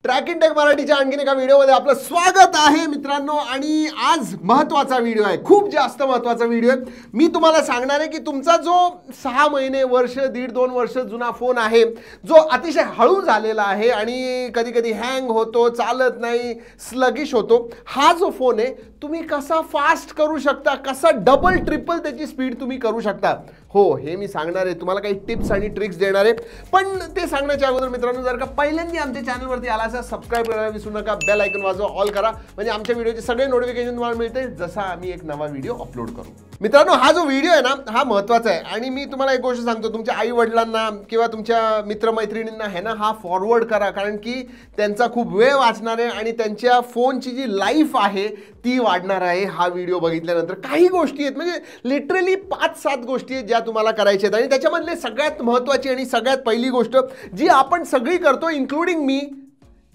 ट्रॅकिन take मराठीच्या आणखीन एका व्हिडिओमध्ये आपलं स्वागत आहे मित्रांनो। आणि आज महत्त्वाचा व्हिडिओ आहे, खूप जास्त महत्त्वाचा व्हिडिओ आहे। मी तुम्हाला सांगणार आहे की तुमचा जो 6 महिने वर्ष 1.5-2 वर्ष जुना फोन आहे, जो अतिशय हळू झालेला आहे आणि कधी कधी हँग होतो, चालत नाही, स्लगिश होतो, हा जो फोन आहे तुम्ही कसा फास्ट करू शकता, कसा डबल ट्रिपल त्याची स्पीड तुम्ही करू शकता, हो हे मी सांगणार आहे। तुम्हाला काही टिप्स आणि ट्रिक्स देणार आहे। पण ते सांगण्याच्या अगोदर मित्रांनो, जर का पहिल्यांदा आमच्या चॅनलवरती आला असा सबस्क्राइब करायला विसरू नका, बेल आयकॉन वाजवा, ऑल करा, म्हणजे आमच्या व्हिडिओचे सगळे नोटिफिकेशन तुम्हाला मिळते जसा आम्ही एक नवा व्हिडिओ अपलोड करू। मित्रांनो, हा जो व्हिडिओ आहे ना, हा महत्त्वाचा आहे आणि मी तुम्हाला एक गोष्ट सांगतो, तुमच्या आई वडिलांना किंवा तुमच्या मित्रमैत्रिणींना है ना हा फॉरवर्ड करा, कारण की त्यांचा खूप वेळ वाचणार आहे आणि त्यांच्या फोनची जी लाईफ आहे ती वाढणार आहे हा व्हिडिओ बघितल्यानंतर। काही गोष्टी आहेत, म्हणजे लिटरली 5-7 गोष्टी आहेत ज्या तुम्हाला करायच्या आहेत आणि त्याच्यामधले सगळ्यात महत्त्वाची आणि सगळ्यात पहिली गोष्ट जी आपण सगळी करतो इन्क्लुडिंग मी,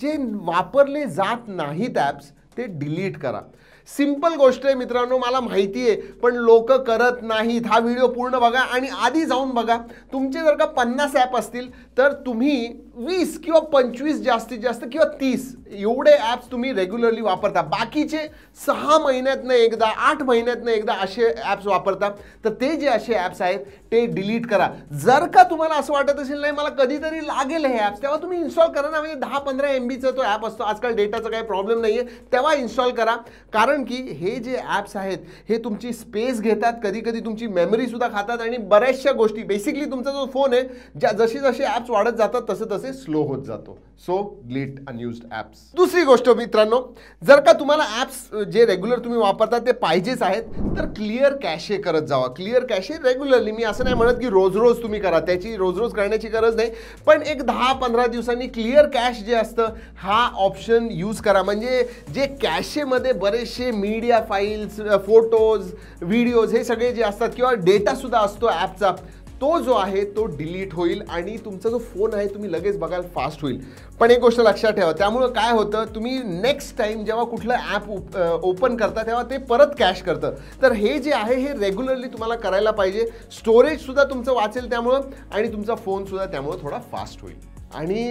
जे वापरले जात नाहीत ॲप्स ते डिलीट करा। सिंपल गोष्ट आहे मित्रांनो, मला माहिती आहे, पण लोक करत नाहीत। हा व्हिडिओ पूर्ण बघा आणि आधी जाऊन बघा, तुमचे जर का 50 ॲप असतील तर तुम्ही 20 किंवा 25 जास्तीत जास्त किंवा 30 एवढे ॲप्स तुम्ही रेग्युलरली वापरता, बाकीचे 6 महिन्यातनं एकदा 8 महिन्यातनं एकदा असे ॲप्स वापरता। तर ते जे असे ॲप्स आहेत ते डिलीट करा। जर का तुम्हाला असं वाटत असेल नाही मला कधीतरी लागेल हे ॲप्स, तेव्हा तुम्ही इन्स्टॉल करा ना, म्हणजे 10-15 MBचा तो ॲप असतो, आजकाल डेटाचा काही प्रॉब्लेम नाही आहे, तेव्हा इन्स्टॉल करा। कारण की हे जे ॲप्स आहेत हे तुमची स्पेस घेतात, कधी कधी तुमची मेमरी सुद्धा खातात आणि बऱ्याचशा गोष्टी, बेसिकली तुमचा जो फोन आहे जसे जसे ॲप्स वाढत जातात तसे तसे स्लो होत जातो। So delete unused apps. दुसरी गोष्ट मित्रांनो, जर का तुम्हाला ॲप्स जे रेग्युलर तुम्ही वापरता ते पाहिजेच आहेत तर क्लिअर कॅशे करत जावा। क्लिअर कॅशे रेग्युलरली, मी असं नाही म्हणत की रोज रोज तुम्ही करा, त्याची रोज रोज करण्याची गरज नाही, पण एक 10-15 दिवसांनी क्लिअर कॅश जे असतं हा ऑप्शन यूज करा। म्हणजे जे कॅशेमध्ये बरेचसे मीडिया फाईल्स, फोटोज, व्हिडिओज हे सगळे जे असतात किंवा डेटा सुद्धा असतो ॲपचा, तो जो आहे तो डिलीट होईल आणि तुमचा जो फोन आहे तुम्ही लगेच बघाल फास्ट होईल। पण एक गोष्ट लक्षात ठेवा, त्यामुळं काय होतं, तुम्ही नेक्स्ट टाइम जेव्हा कुठलं ॲप ओपन करता तेव्हा ते परत कॅश करतं। तर हे जे आहे हे रेग्युलरली तुम्हाला करायला पाहिजे। स्टोरेज सुद्धा तुमचं वाचेल त्यामुळं आणि तुमचा फोन सुद्धा त्यामुळं थोडा फास्ट होईल। आणि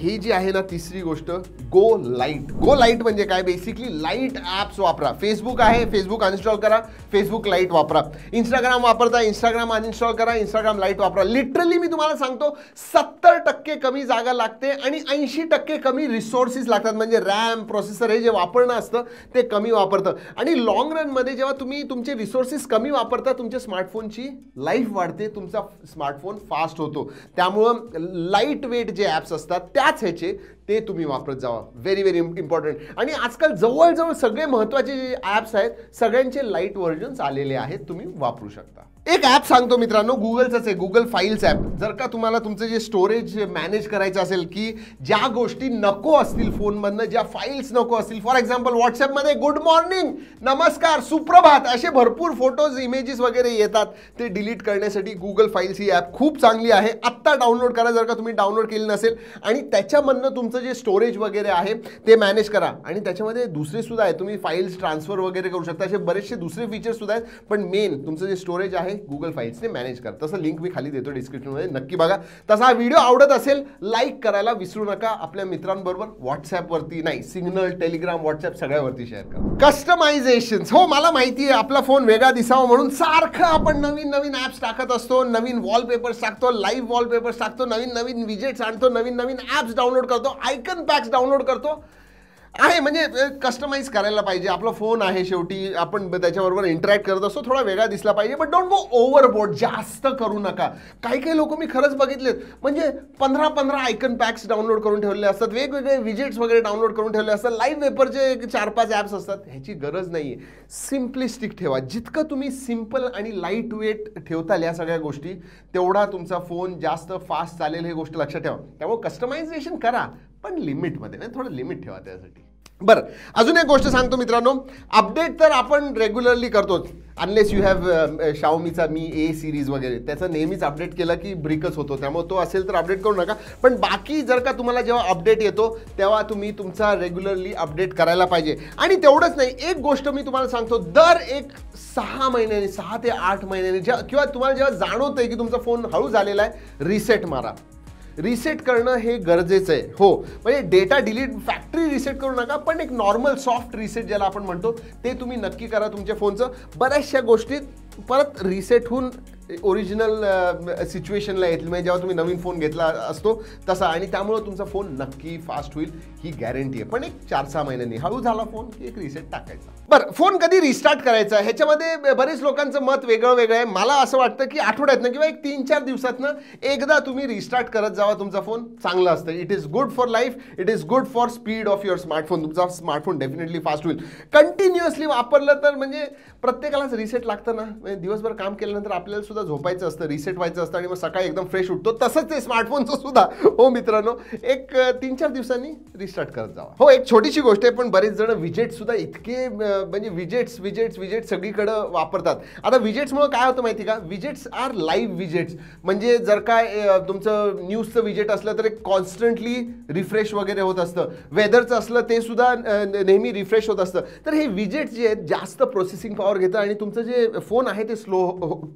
हे जी आहे ना तिसरी गोष्ट, गो लाईट। गो लाईट म्हणजे काय, बेसिकली लाईट ॲप्स वापरा। फेसबुक आहे, फेसबुक अनइन्स्टॉल करा, फेसबुक लाईट वापरा। इंस्टाग्राम वापरता, इंस्टाग्राम अनइन्स्टॉल करा, इंस्टाग्राम लाईट वापरा। लिटरली मी तुम्हाला सांगतो 70% कमी जागा लागते आणि 80% कमी रिसोर्सेस लागतात, म्हणजे रॅम, प्रोसेसर हे जे वापरणं असतं ते कमी वापरतं आणि लॉंग रनमध्ये जेव्हा तुम्ही तुमचे रिसोर्सेस कमी वापरता तुमच्या स्मार्टफोनची लाईफ वाढते, तुमचा स्मार्टफोन फास्ट होतो। त्यामुळं लाईट वेट जे ॲप्स असतात त्याच ह्याचे ते तुम्ही वापरत जावा। Very very important. आणि आजकाल जवळजवळ सगळे महत्त्वाचे जे ॲप्स आहेत सगळ्यांचे लाईट व्हर्जन्स आलेले आहेत, तुम्ही वापरू शकता। एक ॲप सांगतो मित्रांनो, गुगलचंच आहे, गुगल फाईल्स ॲप। जर का तुम्हाला तुमचं जे स्टोरेज मॅनेज करायचं असेल, की ज्या गोष्टी नको असतील फोनमधनं, ज्या फाईल्स नको असतील, फॉर एक्झाम्पल व्हॉट्सॲपमध्ये गुड मॉर्निंग, नमस्कार, सुप्रभात असे भरपूर फोटोज, इमेजेस वगैरे येतात, ते डिलीट करण्यासाठी गुगल फाईल्स ही ॲप खूप चांगली आहे। आत्ता डाउनलोड करा जर का तुम्ही डाउनलोड केली नसेल, आणि त्याच्यामधनं तुमचं जे स्टोरेज वगैरे आहे ते मॅनेज करा। आणि त्याच्यामध्ये दुसरे सुद्धा आहे, तुम्ही फाईल्स ट्रान्सफर वगैरे करू शकता, असे बरेचसे दुसरे फीचर्स सुद्धा आहेत, पण मेन तुमचं जे स्टोरेज आहे गुगल फाईल्सने मॅनेज करा। तसं लिंक मी खाली देतो डिस्क्रिप्शनमध्ये, नक्की बघा। तसा हा व्हिडिओ आवडत असेल लाईक करायला विसरू नका। आपल्या मित्रांबरोबर व्हॉट्सॲपवरती नाही, सिग्नल, टेलिग्राम, व्हॉट्सॲप सगळ्यावरती शेअर करा। कस्टमायझेशन, हो मला माहिती आहे आपला फोन वेगळा दिसावा म्हणून सारखं आपण नवीन नवीन ॲप्स टाकत असतो, नवीन वॉलपेपर्स टाकतो, लाईव्ह वॉलपेपर्स टाकतो, नवीन नवीन विजेट्स आणतो, नवीन नवीन ॲप्स डाउनलोड करतो, आयकन पॅक्स डाउनलोड करतो। आहे म्हणजे कस्टमाइज करायला पाहिजे, आपला फोन आहे शेवटी, आपण त्याच्याबरोबर इंटरॅक्ट करत असतो, थोडा वेगळा दिसला पाहिजे, बट डोंट गो ओव्हरबोर्ड, जास्त करू नका। काही काही लोक मी खरंच बघितलेत, म्हणजे 15-15 आयकन पॅक्स डाउनलोड करून ठेवले असतात, वेगवेगळे विजेट्स वगैरे डाउनलोड करून ठेवले असतात, लाईव्ह वेपरचे 4-5 ॲप्स असतात, ह्याची गरज नाही आहे। सिम्पलिस्टिक ठेवा, जितकं तुम्ही सिम्पल आणि लाईट वेट ठेवताल या सगळ्या गोष्टी, तेवढा तुमचा फोन जास्त फास्ट चालेल, हे गोष्ट लक्षात ठेवा। त्यामुळे कस्टमायझेशन करा, पण लिमिटमध्ये, म्हणजे थोडं लिमिट ठेवा त्यासाठी। बरं, अजून एक गोष्ट सांगतो मित्रांनो, अपडेट तर आपण रेग्युलरली करतोच, अनलेस यू हॅव शाओमीचा मी ए सिरीज वगैरे, त्याचं नेहमीच अपडेट केलं की ब्रिकच होतो, त्यामुळे तो असेल तर अपडेट करू नका। पण बाकी जर का तुम्हाला जेव्हा अपडेट येतो तेव्हा तुम्ही तुमचा रेग्युलरली अपडेट करायला पाहिजे। आणि तेवढंच नाही, एक गोष्ट मी तुम्हाला सांगतो, दर एक 6 महिन्यांनी, 6 ते 8 महिन्यांनी किंवा तुम्हाला जेव्हा जाणवतंय की तुमचा फोन हळू झालेला आहे, रिसेट मारा। रिसेट करणं हे गरजेचं आहे. हो, म्हणजे डेटा डिलीट फॅक्टरी रिसेट करू नका, पण एक नॉर्मल सॉफ्ट रिसेट ज्याला आपण म्हणतो ते तुम्ही नक्की करा तुमच्या फोनचं. बऱ्याचशा गोष्टीत परत रिसेट होऊन ओरिजिनल सिच्युएशनला येतील, म्हणजे जेव्हा तुम्ही नवीन फोन घेतला असतो तसा, आणि त्यामुळे तुमचा फोन नक्की फास्ट होईल ही गॅरंटी आहे. पण एक 4-6 महिन्यांनी हळू झाला फोन की एक रिसेट टाकायचा. बरं, फोन कधी रिस्टार्ट करायचा ह्याच्यामध्ये बरेच लोकांचं मत वेगळं वेगळं आहे. मला असं वाटतं की आठवड्यातनं किंवा एक 3-4 दिवसातनं एकदा तुम्ही रिस्टार्ट करत जावा तुमचा फोन, चांगलं असतं. It is good for life, it is good for speed of your smartphone. तुमचा स्मार्टफोन डेफिनेटली फास्ट होईल. कंटिन्युअसली वापरलं तर म्हणजे प्रत्येकालाच रिसेट लागतं ना, म्हणजे दिवसभर काम केल्यानंतर आपल्याला सुद्धा झोपायचं असतं, रिसेट व्हायचं असतं आणि मग सकाळी एकदम फ्रेश उठतो. तसंच ते स्मार्टफोनचं सुद्धा. हो मित्रांनो, एक 3-4 दिवसांनी रिस्टार्ट करत जावा. हो, एक छोटीशी गोष्ट आहे, पण बरेच जण विजेट सुद्धा इतके म्हणजे विजेट्स सगळीकडे वापरतात. आता विजेट्समुळे काय होतं माहिती का, विजेट्स आर लाईव्ह विजेट्स. म्हणजे जर काय तुमचं न्यूजचं विजेट असलं तर एक कॉन्स्टंटली रिफ्रेश वगैरे होत असतं. वेदरचं असलं ते सुद्धा नेहमी रिफ्रेश होत असतं. तर हे विजेट्स जे आहेत जास्त प्रोसेसिंग पॉवर घेतं आणि तुमचं जे फोन आहे ते स्लो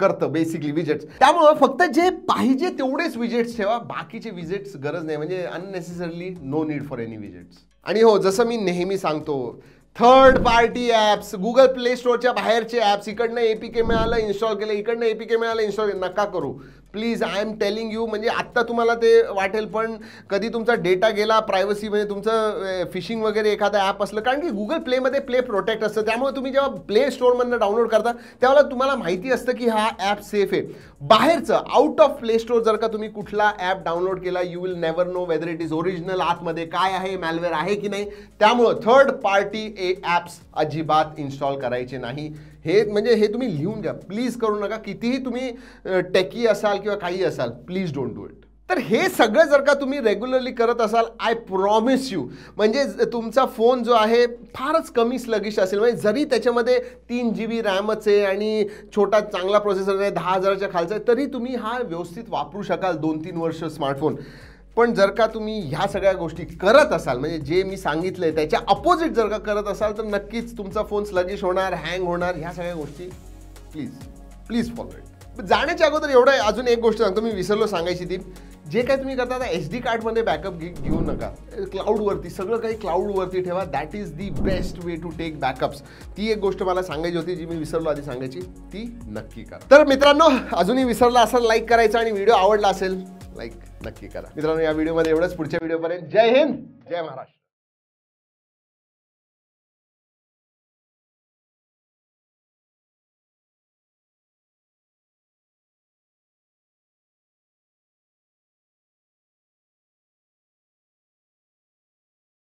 करतं बेसिकली विजेट्स. त्यामुळं फक्त जे पाहिजे तेवढेच विजेट्स ठेवा, बाकीचे विजेट्स गरज नाही, म्हणजे unnecessarily no need for any widgets. आणि हो, जसं मी नेहमी सांगतो, third party apps, Google play स्टोअरच्या बाहेरचे ॲप्स, इकडनं APK मिळालं इन्स्टॉल केलं, इकडनं APK मिळालं इन्स्टॉल केलं, नका करू please. I am telling you. म्हणजे आत्ता तुम्हाला ते वाटेल, पण कधी तुमचा डेटा गेला, प्रायव्हसी म्हणजे तुमचं फिशिंग वगैरे एखादा ॲप असलं, कारण की गुगल प्लेमध्ये प्ले प्रोटेक्ट असतं. त्यामुळे तुम्ही जेव्हा प्ले स्टोअरमधनं डाउनलोड करता त्यावेळेला तुम्हाला माहिती असतं की हा ॲप सेफ आहे. बाहेरचं आउट ऑफ प्ले स्टोअर जर का तुम्ही कुठला ॲप डाउनलोड केला, you will never know whether it is original, आतमध्ये काय आहे, मॅलवेअर आहे की नाही. त्यामुळं थर्ड पार्टी ॲप्स अजिबात इन्स्टॉल करायचे नाही. हे म्हणजे हे तुम्ही लिहून घ्या, प्लीज करू नका. कितीही तुम्ही टेकी असाल किंवा काही असाल, प्लीज डोंट डू इट. तर हे सगळं जर का तुम्ही रेग्युलरली करत असाल, आय प्रॉमिस यू, म्हणजे तुमचा फोन जो आहे फारच कमी स्लगिश असेल. म्हणजे जरी त्याच्यामध्ये 3 GB रॅमच आहे आणि छोटा चांगला प्रोसेसर आहे, 10,000च्या खालचा आहे, तरी तुम्ही हा व्यवस्थित वापरू शकाल 2-3 वर्ष स्मार्टफोन. पण जर का तुम्ही ह्या सगळ्या गोष्टी करत असाल, म्हणजे जे मी सांगितलंय त्याच्या अपोजिट जर का करत असाल, तर नक्कीच तुमचा फोन स्लगिश होणार, हँग होणार. ह्या सगळ्या गोष्टी प्लीज फॉलो इट. जाण्याच्या अगोदर एवढं अजून एक गोष्ट सांगतो, मी विसरलो सांगायची ती. जे काही तुम्ही करता आता SD कार्डमध्ये बॅकअप घेऊ नका. क्लाउडवरती सगळं काही क्लाउडवरती ठेवा. That is the best way to take backups. ती एक गोष्ट मला सांगायची होती जी मी विसरलो आधी सांगायची, ती नक्की करा. तर मित्रांनो, अजूनही विसरला असाल लाईक करायचं, आणि व्हिडिओ आवडला असेल लाईक नक्की करा. मित्रांनो, या व्हिडिओमध्ये एवढंच. पुढच्या व्हिडिओपर्यंत जय हिंद, जय महाराष्ट्र.